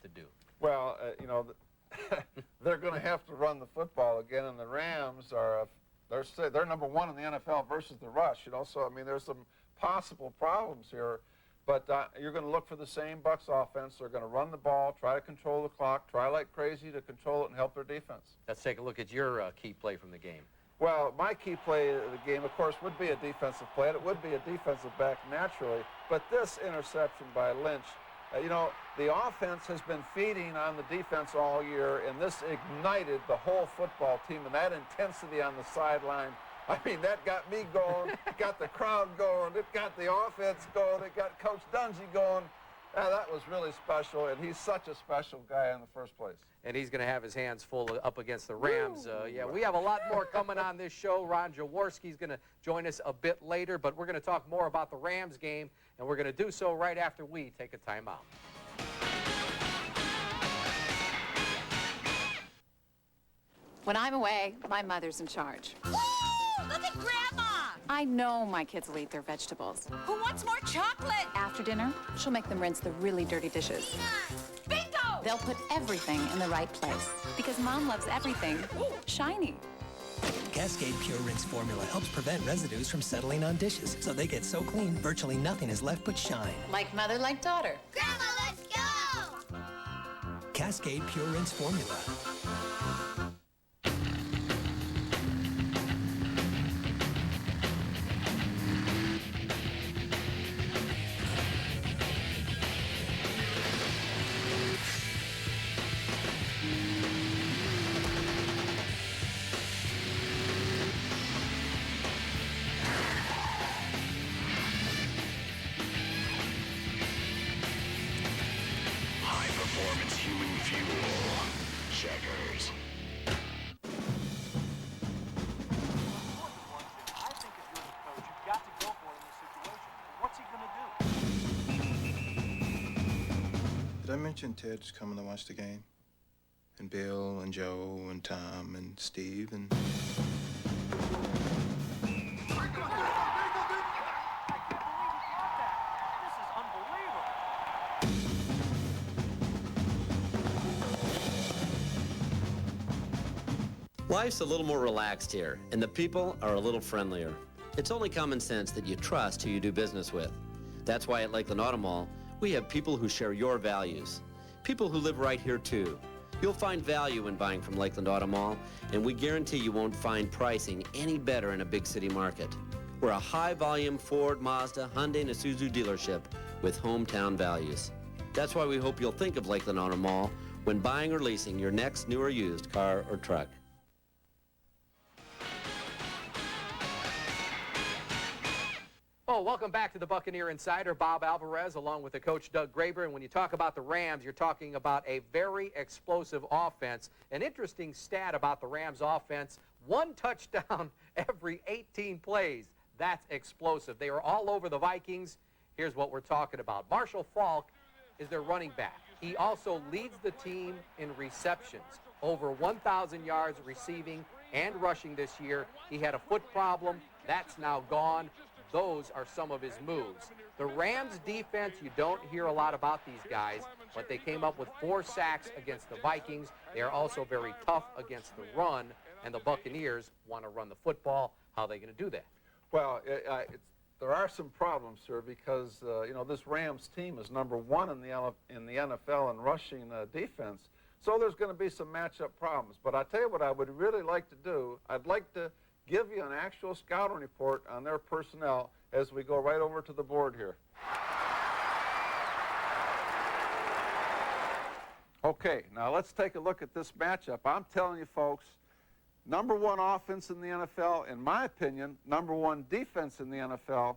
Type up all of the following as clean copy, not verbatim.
to do? Well, you know, they're going to have to run the football again, and the Rams are they're number one in the NFL versus the rush. You know, so I mean, there's some possible problems here, but you're going to look for the same Bucs offense. They're going to run the ball, try to control the clock, try like crazy to control it and help their defense. Let's take a look at your key play from the game. Well, my key play of the game, of course, would be a defensive play, and it would be a defensive back naturally. But this interception by Lynch, you know, the offense has been feeding on the defense all year, and this ignited the whole football team, and that intensity on the sideline, I mean, that got me going, got the crowd going, it got the offense going, it got Coach Dungy going. That was really special, and he's such a special guy in the first place. And he's going to have his hands full up against the Rams. Yeah, we have a lot more coming on this show. Ron Jaworski's going to join us a bit later, but we're going to talk more about the Rams game, and we're going to do so right after we take a timeout. When I'm away, my mother's in charge. Ooh, look at Grandma! I know my kids will eat their vegetables. Who wants more chocolate? After dinner, she'll make them rinse the really dirty dishes. Bingo! They'll put everything in the right place because Mom loves everything shiny. Cascade Pure Rinse formula helps prevent residues from settling on dishes, so they get so clean, virtually nothing is left but shine. Like mother, like daughter. Grandma, let's go! Cascade Pure Rinse formula. High-performance human fuel. Checkers. I think if you're the coach, you've got to go for it in this situation. What's he going to do? Did I mention Ted's coming to watch the game? And Bill and Joe and Tom and Steve and... Life's a little more relaxed here, and the people are a little friendlier. It's only common sense that you trust who you do business with. That's why at Lakeland Auto Mall, we have people who share your values. People who live right here, too. You'll find value in buying from Lakeland Auto Mall, and we guarantee you won't find pricing any better in a big city market. We're a high-volume Ford, Mazda, Hyundai, and Isuzu dealership with hometown values. That's why we hope you'll think of Lakeland Auto Mall when buying or leasing your next new or used car or truck. Oh, welcome back to the Buccaneer Insider. Bob Alvarez along with the coach Doug Graber. And when you talk about the Rams, you're talking about a very explosive offense. An interesting stat about the Rams offense, 1 touchdown every 18 plays. That's explosive. They are all over the Vikings. Here's what we're talking about. Marshall Faulk is their running back. He also leads the team in receptions. Over 1,000 yards receiving and rushing this year. He had a foot problem. That's now gone. Those are some of his moves. The Rams defense, you don't hear a lot about these guys, but they came up with 4 sacks against the Vikings. They are also very tough against the run, and the Buccaneers want to run the football. How are they going to do that? Well, there are some problems, sir, because you know, this Rams team is number 1 in the NFL in rushing defense. So there's going to be some matchup problems. But I tell you what I would really like to do. I'd like to give you an actual scouting report on their personnel as we go right over to the board here. Okay, now let's take a look at this matchup. I'm telling you, folks, number 1 offense in the NFL, in my opinion, number 1 defense in the NFL,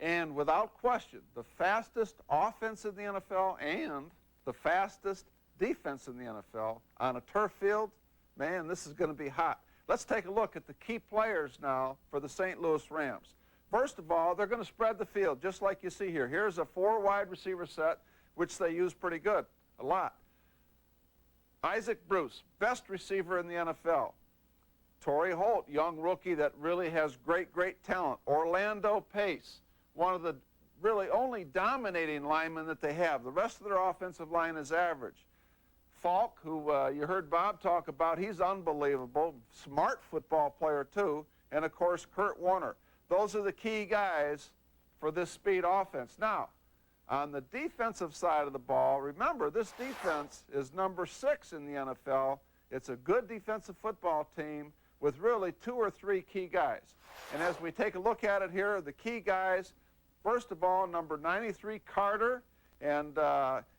and without question, the fastest offense in the NFL and the fastest defense in the NFL on a turf field. Man, this is going to be hot. Let's take a look at the key players now for the St. Louis Rams. First of all, they're going to spread the field, just like you see here. Here's a 4 wide receiver set, which they use pretty good, a lot. Isaac Bruce, best receiver in the NFL. Torrey Holt, young rookie that really has great talent. Orlando Pace, one of the really only dominating lineman that they have. The rest of their offensive line is average. Falk, who you heard Bob talk about, he's unbelievable. Smart football player, too. And, of course, Kurt Warner. Those are the key guys for this speed offense. Now, on the defensive side of the ball, remember, this defense is number 6 in the NFL. It's a good defensive football team with really 2 or 3 key guys. And as we take a look at it here, the key guys, first of all, number 93, Carter. And,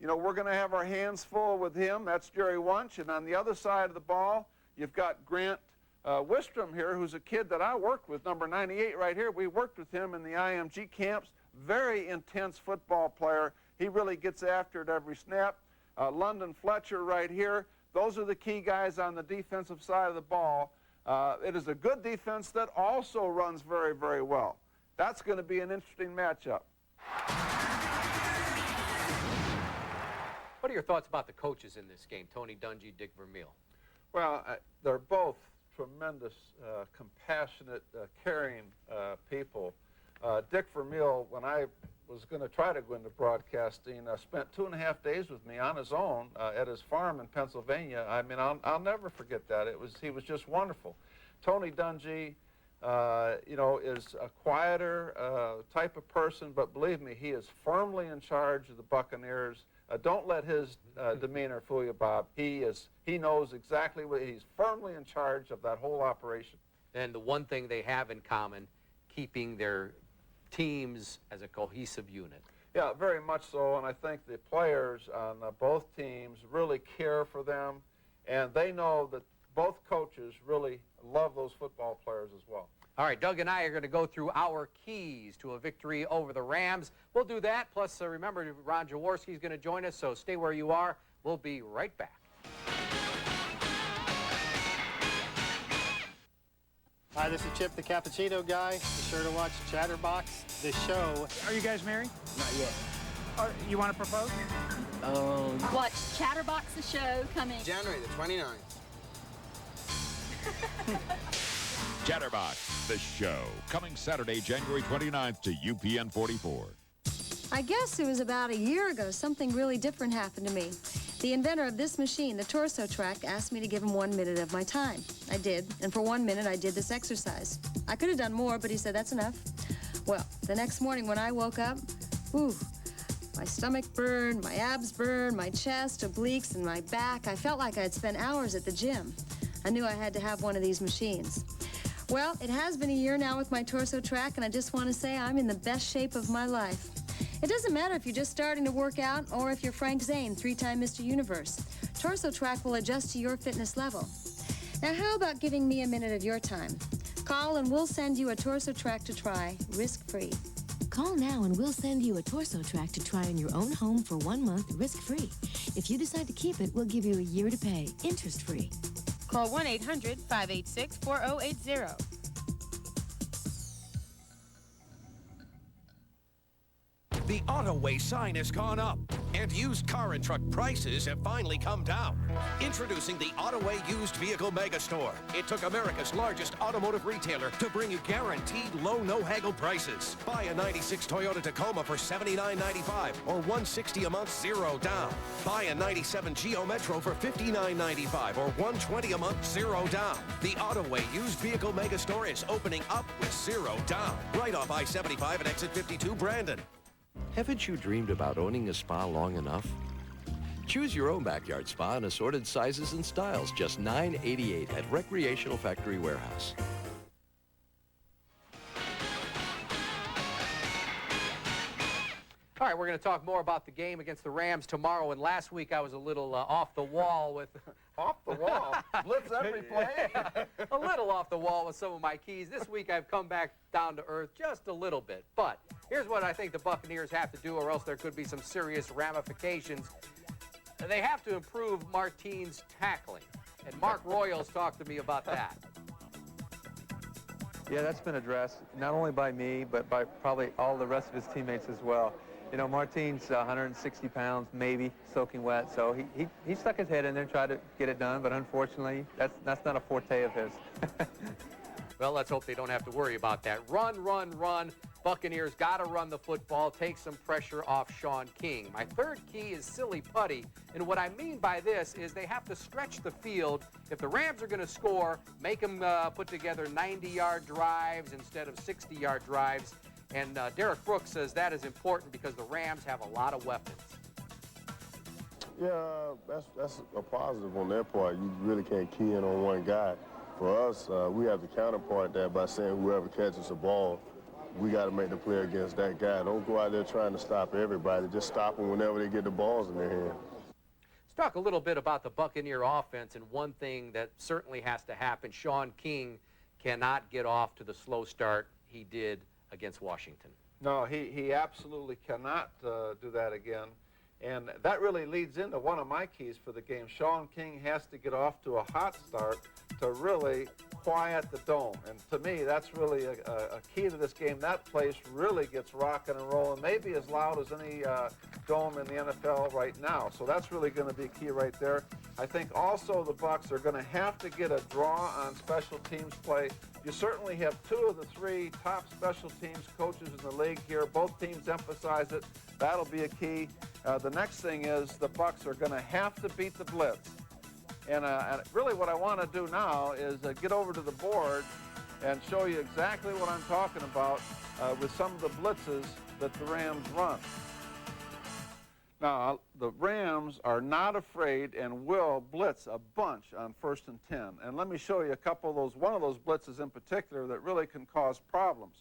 you know, we're going to have our hands full with him. That's Jerry Wunsch. And on the other side of the ball, you've got Grant Wistrom here, who's a kid that I worked with, number 98 right here. We worked with him in the IMG camps. Very intense football player. He really gets after it every snap. London Fletcher right here. Those are the key guys on the defensive side of the ball. It is a good defense that also runs very, very well. That's going to be an interesting matchup. What are your thoughts about the coaches in this game, Tony Dungy, Dick Vermeil? Well, they're both tremendous, compassionate, caring people. Dick Vermeil, when I was going to try to go into broadcasting, spent 2.5 days with me on his own at his farm in Pennsylvania. I mean, I'll never forget that. He was just wonderful. Tony Dungy, you know, is a quieter type of person, but believe me, he is firmly in charge of the Buccaneers. Don't let his demeanor fool you, Bob. He knows exactly what he's firmly in charge of that whole operation. And the one thing they have in common, keeping their teams as a cohesive unit. Yeah, very much so, and I think the players on both teams really care for them, and they know that both coaches really love those football players as well. All right, Doug and I are going to go through our keys to a victory over the Rams. We'll do that, plus remember, Ron Jaworski is going to join us, so stay where you are. We'll be right back. Hi, this is Chip the Cappuccino guy. Be sure to watch Chatterbox, the show. Are you guys married? Not yet. You want to propose? Watch Chatterbox the show coming January the 29th. Chatterbox, the show, coming Saturday, January 29th to UPN 44. I guess it was about a year ago something really different happened to me. The inventor of this machine, the torso track, asked me to give him 1 minute of my time. I did, and for 1 minute I did this exercise. I could have done more, but he said that's enough. Well, the next morning when I woke up, ooh, my stomach burned, my abs burned, my chest, obliques, and my back. I felt like I'd spent hours at the gym. I knew I had to have one of these machines. Well, it has been a year now with my torso track, and I just want to say I'm in the best shape of my life. It doesn't matter if you're just starting to work out or if you're Frank Zane, 3-time Mr. Universe. Torso track will adjust to your fitness level. Now, how about giving me a minute of your time? Call and we'll send you a torso track to try, risk-free. Call now and we'll send you a torso track to try in your own home for 1 month, risk-free. If you decide to keep it, we'll give you a year to pay, interest-free. Call 1-800-586-4080. The Autoway sign has gone up, and used car and truck prices have finally come down. Introducing the Autoway Used Vehicle Megastore. It took America's largest automotive retailer to bring you guaranteed low, no-haggle prices. Buy a 96 Toyota Tacoma for $79.95 or $160 a month, zero down. Buy a 97 Geo Metro for $59.95 or $120 a month, zero down. The Autoway Used Vehicle Megastore is opening up with zero down. Right off I-75 and exit 52 Brandon. Haven't you dreamed about owning a spa long enough? Choose your own backyard spa in assorted sizes and styles, just $9.88 at Recreational Factory Warehouse. All right, we're going to talk more about the game against the Rams tomorrow. And last week I was a little off the wall with... Off the wall? Blitz every play? A little off the wall with some of my keys. This week I've come back down to earth just a little bit. But here's what I think the Buccaneers have to do, or else there could be some serious ramifications. They have to improve Martine's tackling. And Mark Royals talked to me about that. Yeah, that's been addressed, not only by me, but by probably all the rest of his teammates as well. You know, Martine's 160 pounds, maybe, soaking wet, so he stuck his head in there and tried to get it done, but unfortunately, that's not a forte of his. Well, let's hope they don't have to worry about that. Run, run, run. Buccaneers got to run the football, take some pressure off Sean King. My third key is silly putty, and what I mean by this is they have to stretch the field. If the Rams are going to score, make them put together 90-yard drives instead of 60-yard drives. And Derek Brooks says that is important because the Rams have a lot of weapons. Yeah, that's a positive on their part. You really can't key in on one guy. For us, we have to counterpart that by saying whoever catches the ball, we got to make the play against that guy. Don't go out there trying to stop everybody. Just stop them whenever they get the balls in their hand. Let's talk a little bit about the Buccaneer offense, and one thing that certainly has to happen. Sean King cannot get off to the slow start he did against Washington. No, he absolutely cannot do that again. And that really leads into one of my keys for the game. Sean King has to get off to a hot start to really quiet the dome. And to me, that's really a key to this game. That place really gets rocking and rolling, maybe as loud as any dome in the NFL right now. So that's really going to be key right there. I think also the Bucs are going to have to get a draw on special teams play. You certainly have two of the three top special teams coaches in the league here. Both teams emphasize it. That'll be a key. The next thing is the Bucs are going to have to beat the blitz. And really what I want to do now is get over to the board and show you exactly what I'm talking about with some of the blitzes that the Rams run. Now, the Rams are not afraid and will blitz a bunch on 1st and 10. And let me show you a couple of those, one of those blitzes in particular that really can cause problems.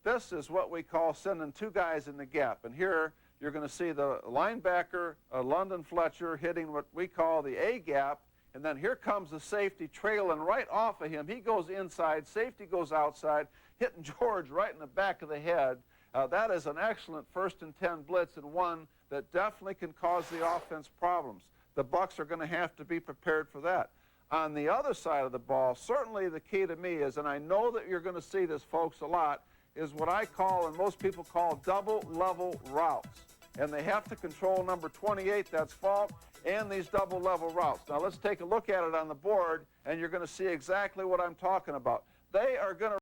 This is what we call sending two guys in the gap. And here you're going to see the linebacker, London Fletcher, hitting what we call the A gap. And then here comes the safety trailing right off of him. He goes inside, safety goes outside, hitting George right in the back of the head. That is an excellent 1st and 10 blitz, and one that definitely can cause the offense problems. The Bucs are going to have to be prepared for that. On the other side of the ball, certainly the key to me is, and I know that you're going to see this, folks, a lot, is what I call, and most people call, double-level routes. And they have to control number 28, that's Falk, and these double-level routes. Now let's take a look at it on the board, and you're going to see exactly what I'm talking about. They are going to